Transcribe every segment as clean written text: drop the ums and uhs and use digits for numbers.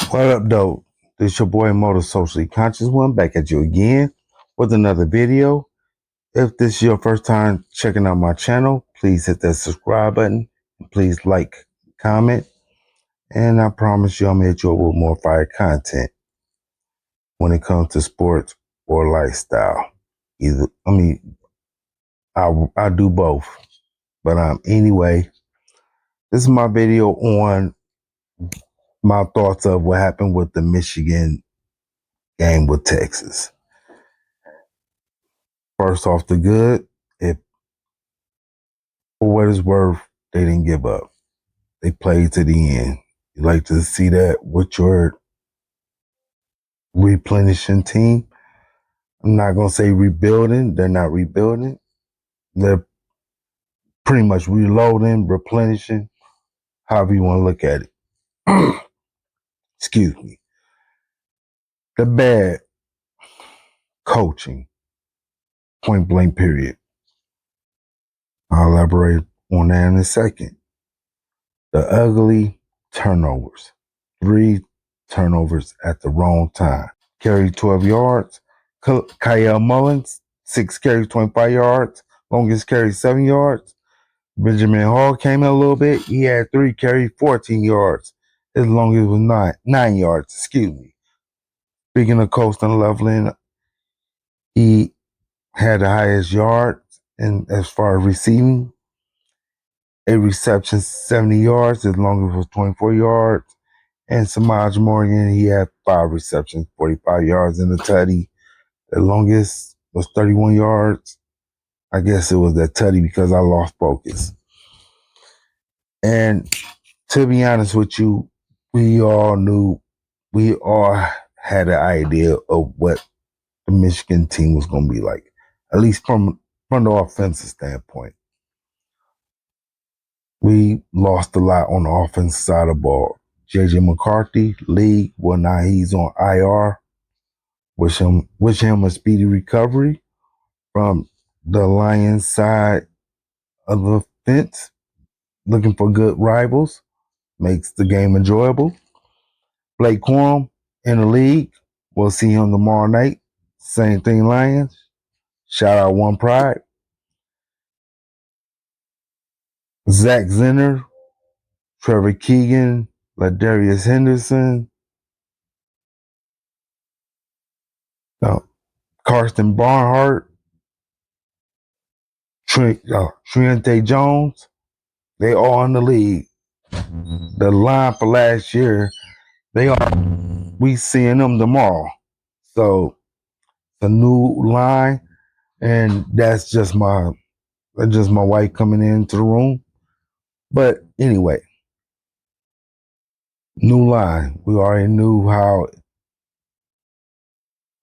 What up, though? This your boy Motor Socially Conscious One back at you again with another video. If this is your first time checking out my channel, please hit that subscribe button. Please like, comment, and I promise you I'm gonna hit you up with more fire content when it comes to sports or lifestyle. I do both. But anyway, this is my video on my thoughts of what happened with the Michigan game with Texas. First off, the good, if for what it's worth, they didn't give up. They played to the end. You like to see that with your replenishing team. I'm not going to say rebuilding. They're not rebuilding. They're pretty much reloading, replenishing, however you want to look at it. Excuse me. The bad coaching, point blank period. I'll elaborate on that in a second. The ugly turnovers. 3 turnovers at the wrong time. Carry 12 yards. Kyle Mullins, 6 carries, 25 yards. Longest carry, 7 yards. Benjamin Hall came in a little bit. He had 3 carries, 14 yards. His longest was 9 yards. Excuse me. Speaking of Colston Loveland, he had the highest yards, and as far as receiving, 8 receptions, 70 yards. His longest was 24 yards. And Samaj Morgan, he had 5 receptions, 45 yards in the tutty. The longest was 31 yards. I guess it was that tutty because I lost focus. And to be honest with you, we all had an idea of what the Michigan team was going to be like, at least from the offensive standpoint. We lost a lot on the offensive side of the ball. J.J. McCarthy, league, well, now he's on IR. Wish him a speedy recovery from the Lions side of the fence. Looking for good rivals. Makes the game enjoyable. Blake Corum in the league. We'll see him tomorrow night. Same thing, Lions. Shout out One Pride. Zach Zenner, Trevor Keegan, Ladarius Henderson, Karsten Barnhart, Trente Jones. They all in the league. The line for last year, we seeing them tomorrow. So a new line, and that's just my wife coming into the room. But anyway, new line. We already knew how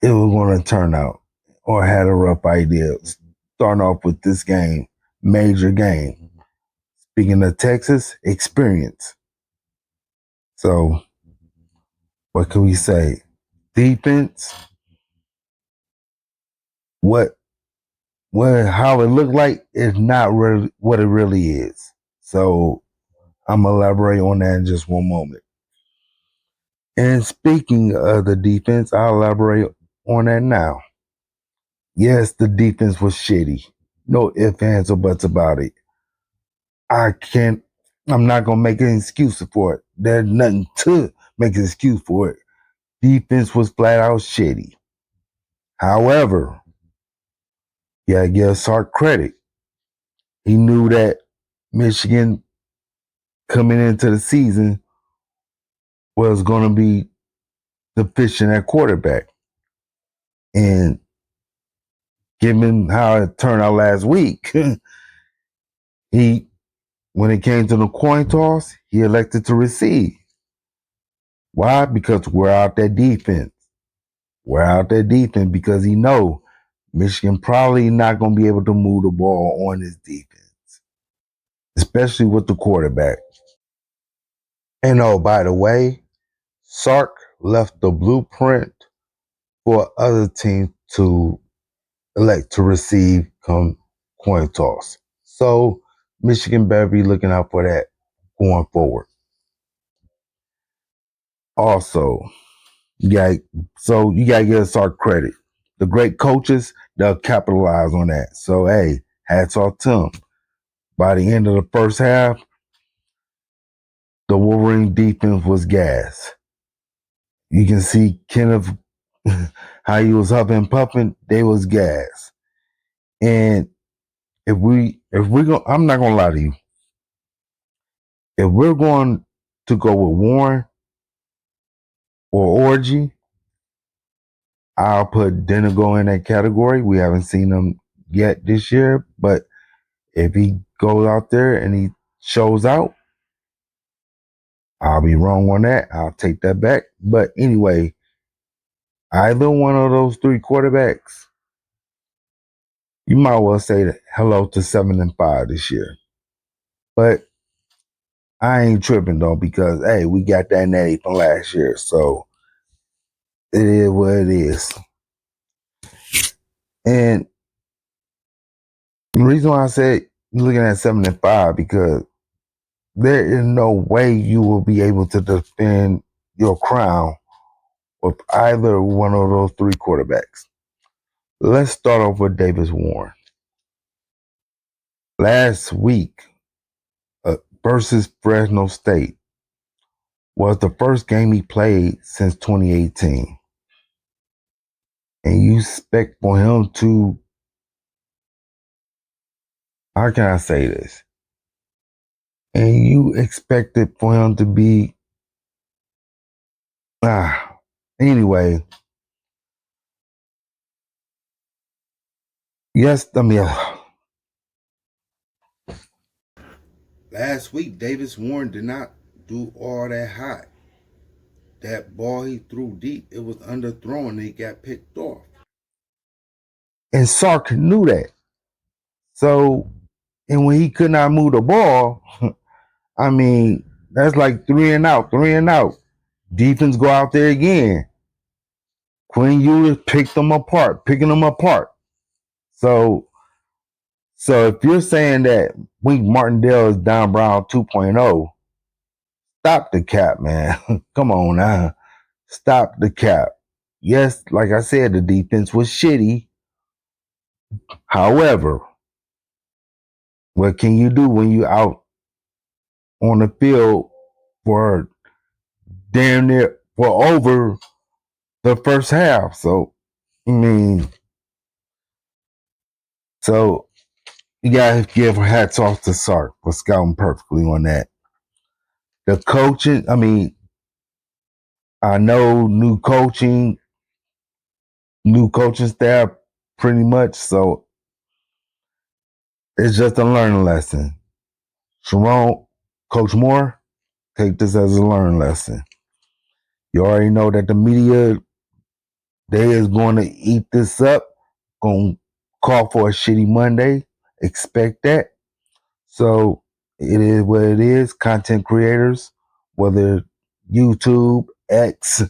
it was going to turn out, or had a rough idea. Starting off with this game, major game. Speaking of Texas, experience. So what can we say? Defense. How it looked like is not really what it really is. So I'm gonna elaborate on that in just one moment. And speaking of the defense, I'll elaborate on that now. Yes, the defense was shitty. No ifs, ands, or buts about it. I'm not gonna make an excuse for it. There's nothing to make an excuse for it. Defense was flat out shitty. However, you gotta give Sark credit. He knew that Michigan coming into the season was going to be deficient at quarterback. And given how it turned out last week, when it came to the coin toss, he elected to receive. Why? Because we're out that defense. We're out that defense because he know Michigan probably not going to be able to move the ball on his defense, especially with the quarterback. And oh, by the way, Sark left the blueprint for other teams to elect to receive come coin toss. So Michigan better be looking out for that going forward. Also, you got you gotta give us our credit. The great coaches, they'll capitalize on that. So hey, hats off to them. By the end of the first half, the Wolverine defense was gas. You can see Kenneth how he was huffing and puffing, they was gas. And if we're going, I'm not gonna lie to you. If we're going to go with Warren or Orgy, I'll put Denago in that category. We haven't seen him yet this year, but if he goes out there and he shows out, I'll be wrong on that. I'll take that back. But anyway, either one of those three quarterbacks, you might well say hello to 7-5 this year. But I ain't tripping though, because hey, we got that natty from last year, so it is what it is. And the reason why I said you're looking at 7-5 because there is no way you will be able to defend your crown with either one of those three quarterbacks. Let's start off with Davis Warren. Last week versus Fresno State was the first game he played since 2018. And you expect for him to, how can I say this? And you expected for him to be, anyway. Yes, I mean, last week, Davis Warren did not do all that hot. That ball he threw deep, it was underthrown and it got picked off. And Sark knew that. So, and when he could not move the ball, I mean, that's like 3 and out, 3 and out. Defense go out there again. Quinn Ewers picked them apart, picking them apart. So if you're saying that Wink Martindale is Don Brown 2.0, stop the cap, man. Come on now. Stop the cap. Yes, like I said, the defense was shitty. However, what can you do when you out on the field for damn near for over the first half? So, I mean, so you gotta give hats off to Sark for scouting perfectly on that. The coaching, I mean, I know new coaching staff pretty much, so it's just a learning lesson. Sharon, Coach Moore, take this as a learning lesson. You already know that the media, they is going to eat this up, going to call for a shitty Monday. Expect that. So it is what it is. Content creators, whether YouTube, X,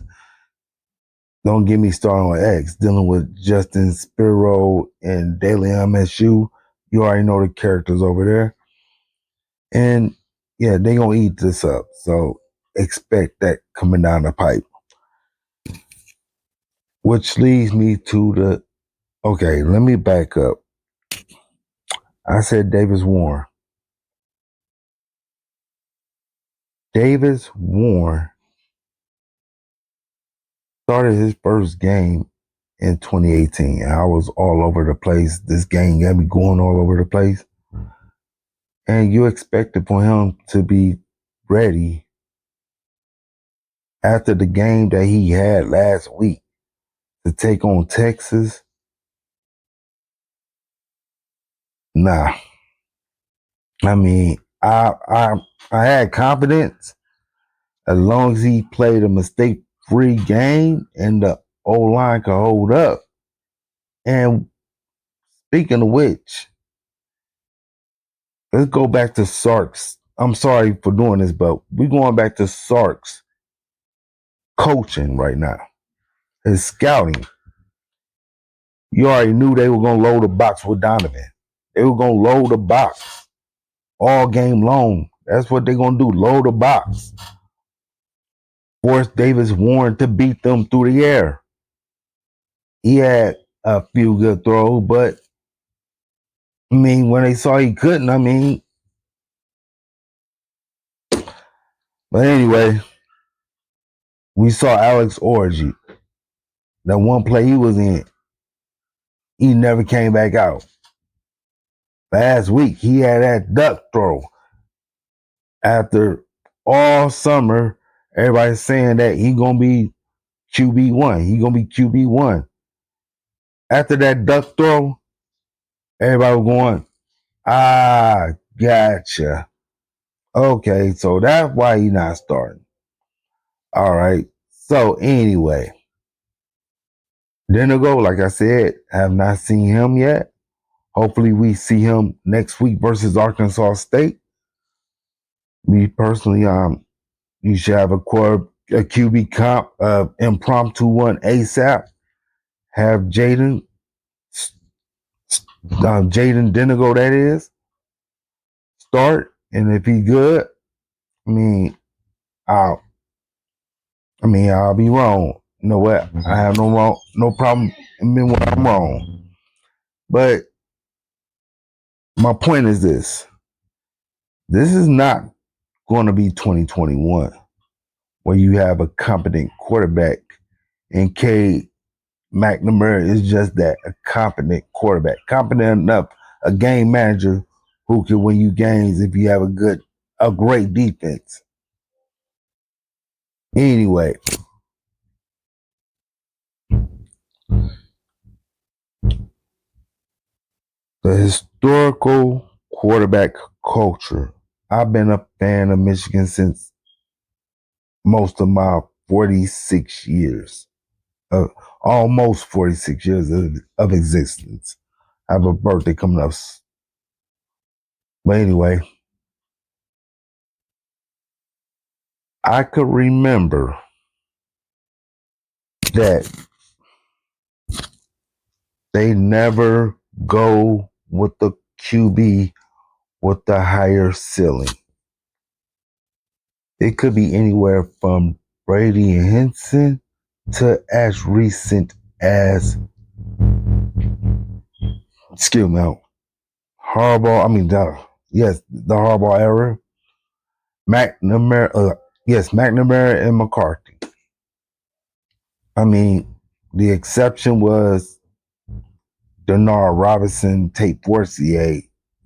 don't get me started on X, dealing with Justin Spiro and Daily MSU. You already know the characters over there. And yeah, they going to eat this up. So expect that coming down the pipe. Which leads me to okay, let me back up. I said Davis Warren. Davis Warren started his first game in 2018. I was all over the place. This game got me going all over the place. And you expected for him to be ready after the game that he had last week to take on Texas. Nah. I mean, I had confidence as long as he played a mistake-free game and the O-line could hold up. And speaking of which, let's go back to Sark's. I'm sorry for doing this, but we're going back to Sark's coaching right now. His scouting. You already knew they were going to load the box with Donovan. They were going to load the box all game long. That's what they're going to do, load the box. forced Davis Warren to beat them through the air. He had a few good throws, but I mean, when they saw he couldn't, but anyway, we saw Alex Orgy. That one play he was in, he never came back out. Last week, he had that duck throw. After all summer, everybody's saying that he gonna be QB1. He gonna be QB1. After that duck throw, everybody was going, gotcha. Okay, so that's why he's not starting. All right. So anyway, Denigo, like I said, have not seen him yet. Hopefully we see him next week versus Arkansas State. Me personally, you should have a QB comp, impromptu one ASAP. Have JADYN Denigo, that is, start, and if he's good, I'll be wrong. You know what? I have no problem admitting when I'm wrong. But my point is this: this is not going to be 2021, where you have a competent quarterback, and Cade McNamara is just that, a competent quarterback, competent enough, a game manager who can win you games if you have a great defense. Anyway, the historical quarterback culture. I've been a fan of Michigan since most of my 46 years, almost 46 years of existence. I have a birthday coming up. But anyway, I could remember that they never go with the QB with the higher ceiling. It could be anywhere from Brady and Henson to as recent as, Harbaugh. The Harbaugh era. McNamara and McCarthy. The exception was Denard Robinson, Tate Forcier,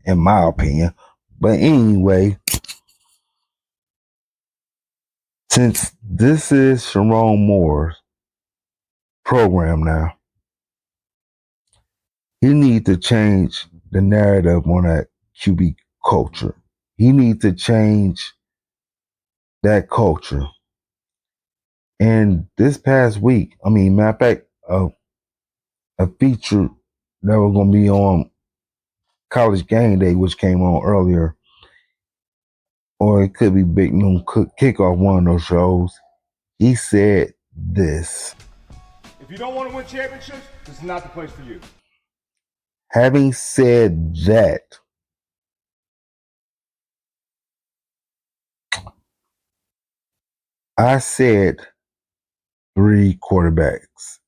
in my opinion. But anyway, since this is Sharon Moore's program now, he needs to change the narrative on that QB culture. He needs to change that culture. And this past week, matter of fact, a feature that was going to be on College Game Day, which came on earlier, or it could be Big Noon Kickoff, one of those shows. He said this: if you don't want to win championships, this is not the place for you. Having said that, I said 3 quarterbacks.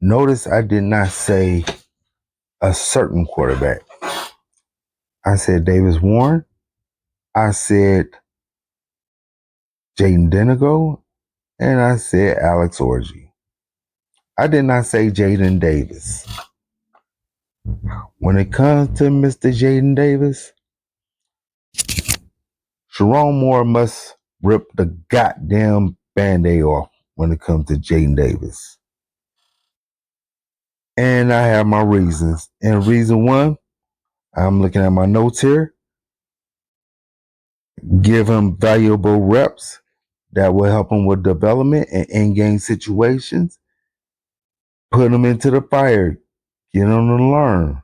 Notice I did not say a certain quarterback. I said Davis Warren. I said JADYN Denigo. And I said Alex Orgy. I did not say Jaden Davis. When it comes to Mr. Jaden Davis, Sharon Moore must rip the goddamn Band-Aid off when it comes to Jaden Davis. And I have my reasons. And reason 1, I'm looking at my notes here. Give him valuable reps that will help him with development and in-game situations. Put him into the fire. Get him to learn.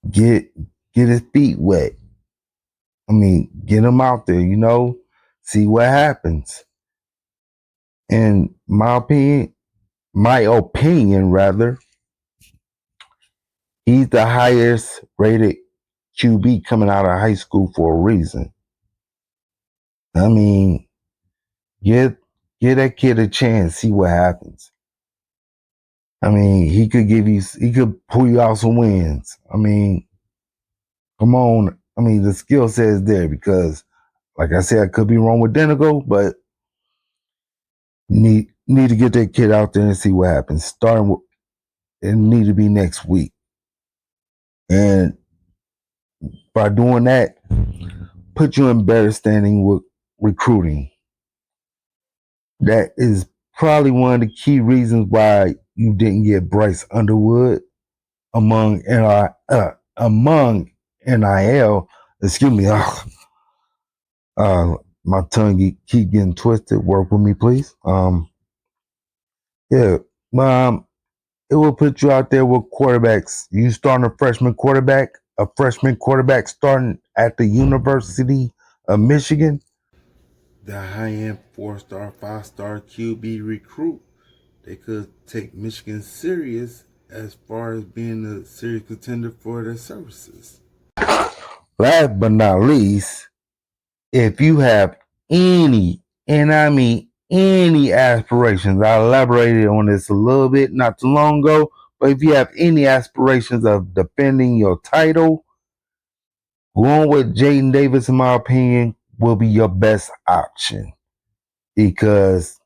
Get his feet wet. Get him out there, see what happens. In my opinion, he's the highest rated QB coming out of high school for a reason. I mean, give that kid a chance, see what happens. I mean, he could pull you out some wins. I mean, come on. I mean, the skill set is there because, like I said, I could be wrong with Denigo, but need to get that kid out there and see what happens. Starting with, it need to be next week, and by doing that, put you in better standing with recruiting. That is probably one of the key reasons why you didn't get Bryce Underwood among NIL. Excuse me. My tongue keep getting twisted. Work with me, please. Yeah. It will put you out there with quarterbacks. You starting a freshman quarterback starting at the University of Michigan. The high-end 4-star, 5-star QB recruit. They could take Michigan serious as far as being a serious contender for their services. Last but not least, if you have any, and I mean any aspirations, I elaborated on this a little bit not too long ago, but if you have any aspirations of defending your title, going with JADYN Davis, in my opinion, will be your best option because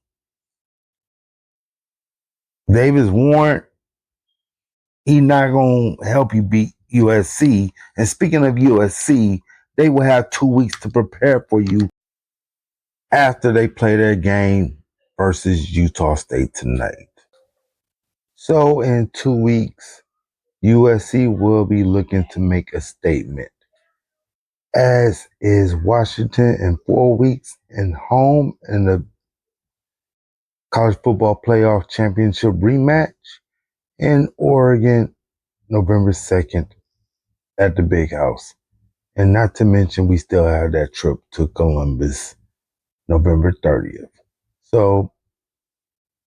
Davis Warren, he's not going to help you beat USC. And speaking of USC, they will have 2 weeks to prepare for you after they play their game versus Utah State tonight. So in 2 weeks, USC will be looking to make a statement, as is Washington in 4 weeks and home in the College Football Playoff Championship rematch in Oregon, November 2nd at the Big House. And not to mention, we still have that trip to Columbus, November 30th. So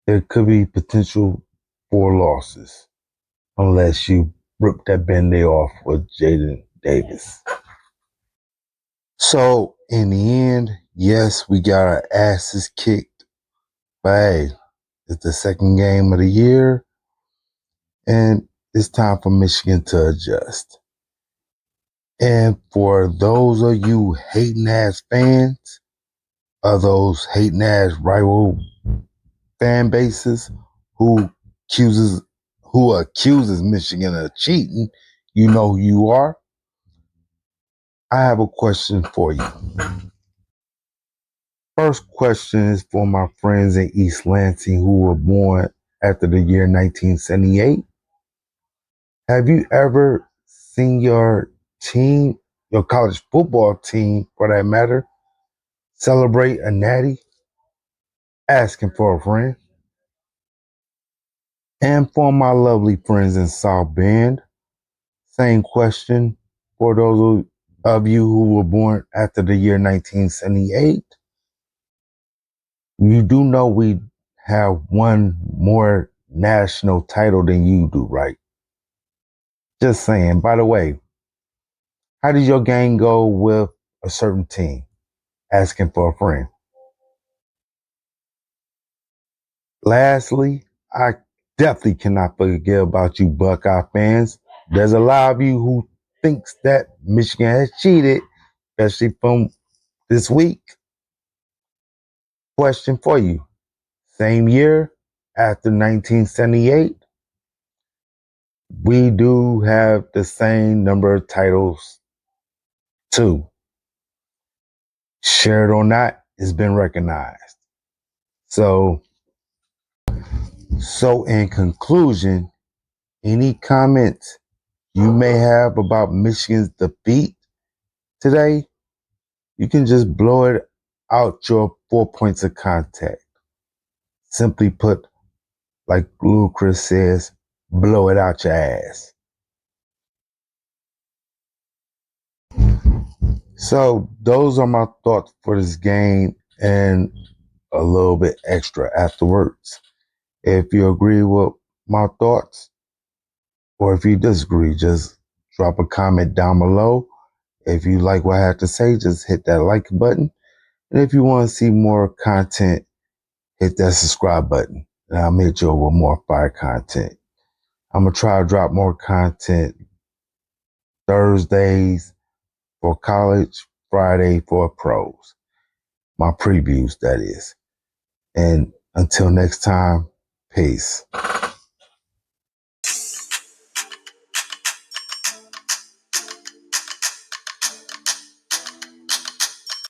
there could be potential for losses unless you rip that band-aid off with JADYN Davis. So in the end, yes, we got our asses kicked, but hey, it's the second game of the year, and it's time for Michigan to adjust. And for those of you hating ass fans, of those hating ass rival fan bases who accuses Michigan of cheating, you know who you are. I have a question for you. First question is for my friends in East Lansing who were born after the year 1978. Have you ever seen your team, your college football team for that matter, celebrate a natty? Asking for a friend. And for my lovely friends in South Bend, same question for those of you who were born after the year 1978. You do know we have one more national title than you do, right? Just saying. By the way, how did your game go with a certain team? Asking for a friend. Lastly, I definitely cannot forget about you Buckeye fans. There's a lot of you who thinks that Michigan has cheated, especially from this week. Question for you. Same year, after 1978, we do have the same number of titles too. Shared or not, it's been recognized. So in conclusion, any comments you may have about Michigan's defeat today, you can just blow it out your 4 points of contact. Simply put, like Blue Chris says, blow it out your ass. So those are my thoughts for this game and a little bit extra afterwards. If you agree with my thoughts or if you disagree, just drop a comment down below. If you like what I have to say, just hit that like button. And if you want to see more content, hit that subscribe button and I'll hit you with more fire content. I'm going to try to drop more content Thursdays for college, Friday for pros. My previews, that is. And until next time, peace.